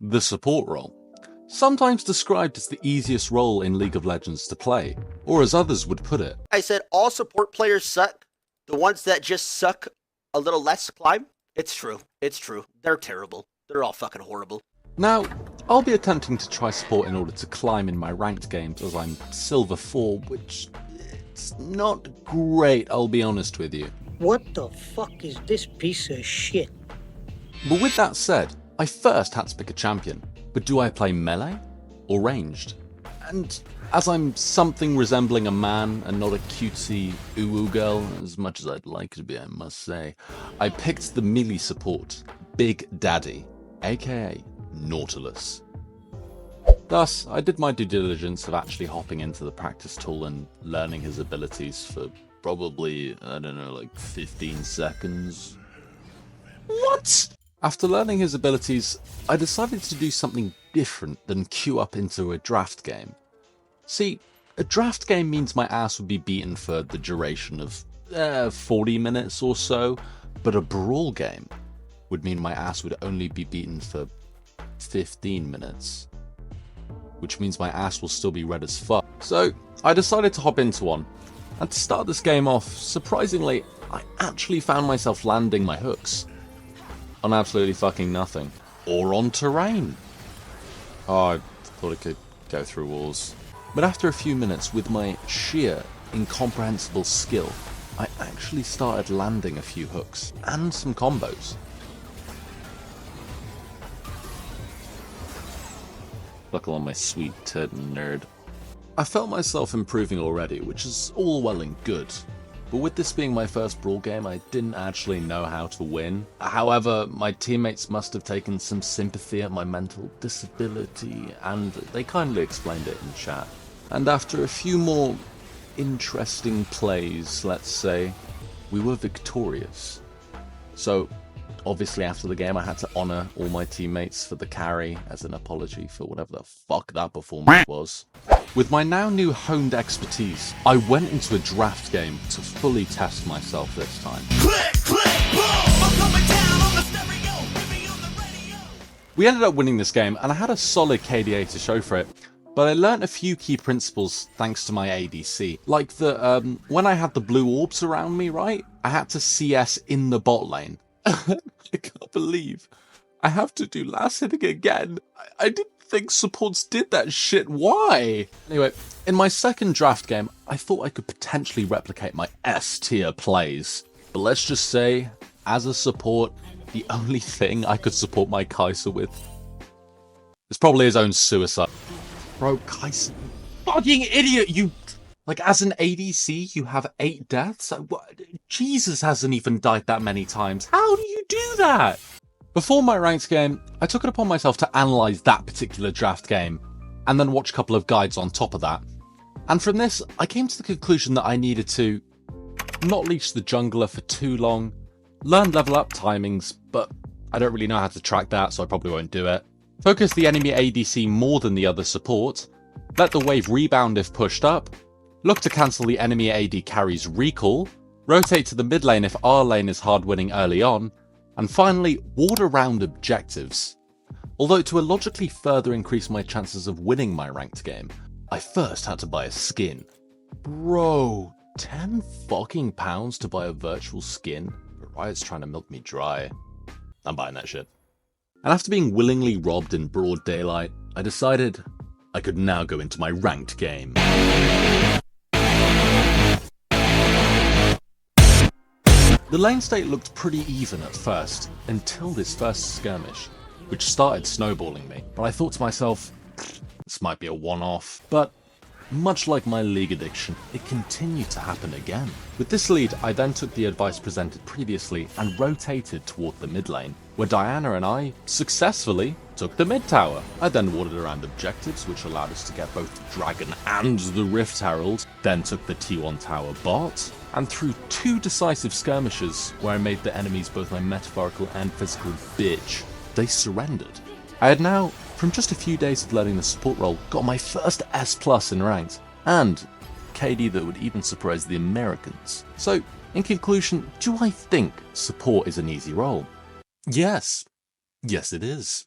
The support role. Sometimes described as the easiest role in League of Legends to play, or as others would put it. I said all support players suck. The ones that just suck a little less climb. It's true. It's true. They're terrible. They're all fucking horrible. Now, I'll be attempting to try support in order to climb in my ranked games as I'm Silver 4, which it's not great, I'll be honest with you. What the fuck is this piece of shit? But with that said, I first had to pick a champion. But do I play melee or ranged? And as I'm something resembling a man and not a cutesy uwu girl, as much as I'd like to be, I must say, I picked the melee support, Big Daddy, aka Nautilus. Thus, I did my due diligence of actually hopping into the practice tool and learning his abilities for probably, I don't know, like 15 seconds. What? After learning his abilities, I decided to do something different than queue up into a draft game. See, a draft game means my ass would be beaten for the duration of 40 minutes or so, but a brawl game would mean my ass would only be beaten for 15 minutes. Which means my ass will still be red as fuck. So, I decided to hop into one. And to start this game off, surprisingly, I actually found myself landing my hooks on absolutely fucking nothing. Or on terrain. Oh, I thought it could go through walls. But after a few minutes, with my sheer, incomprehensible skill, I actually started landing a few hooks, and some combos. Buckle on my sweet turd nerd. I felt myself improving already, which is all well and good. But with this being my first brawl game, I didn't actually know how to win. However, my teammates must have taken some sympathy at my mental disability, and they kindly explained it in chat. And after a few more interesting plays, let's say, we were victorious. So, obviously after the game I had to honour all my teammates for the carry as an apology for whatever the fuck that performance was. With my now new honed expertise, I went into a draft game to fully test myself this time. Click, click, boom! I'm coming down on the stereo, put me on the radio. We ended up winning this game and I had a solid KDA to show for it, but I learnt a few key principles thanks to my ADC. Like when I had the blue orbs around me, right? I had to CS in the bot lane. I can't believe I have to do last hitting again. I didn't think supports did that shit. Why? Anyway, in my second draft game, I thought I could potentially replicate my S tier plays. But let's just say, as a support, the only thing I could support my Kai'Sa with is probably his own suicide. Bro, Kai'Sa, fucking idiot, you... Like, as an ADC, you have 8 deaths? Jesus hasn't even died that many times. How do you do that? Before my ranked game, I took it upon myself to analyse that particular draft game, and then watch a couple of guides on top of that. And from this, I came to the conclusion that I needed to not leash the jungler for too long, learn level up timings, but I don't really know how to track that, so I probably won't do it. Focus the enemy ADC more than the other support, let the wave rebound if pushed up, look to cancel the enemy AD carry's recall, rotate to the mid lane if our lane is hard winning early on, and finally ward around objectives. Although to illogically further increase my chances of winning my ranked game, I first had to buy a skin. Bro, 10 fucking pounds to buy a virtual skin? Riot's trying to milk me dry. I'm buying that shit. And after being willingly robbed in broad daylight, I decided I could now go into my ranked game. The lane state looked pretty even at first, until this first skirmish, which started snowballing me. But I thought to myself, this might be a one-off. But much like my League addiction, it continued to happen again. With this lead, I then took the advice presented previously and rotated toward the mid lane, where Diana and I successfully took the mid tower. I then warded around objectives, which allowed us to get both the Dragon and the Rift Herald, then took the T1 tower bot, and through 2 decisive skirmishes where I made the enemies both my metaphorical and physical bitch, they surrendered. I had now, from just a few days of learning the support role, got my first S+ in ranked, and KD that would even surprise the Americans. So, in conclusion, do I think support is an easy role? Yes. Yes it is.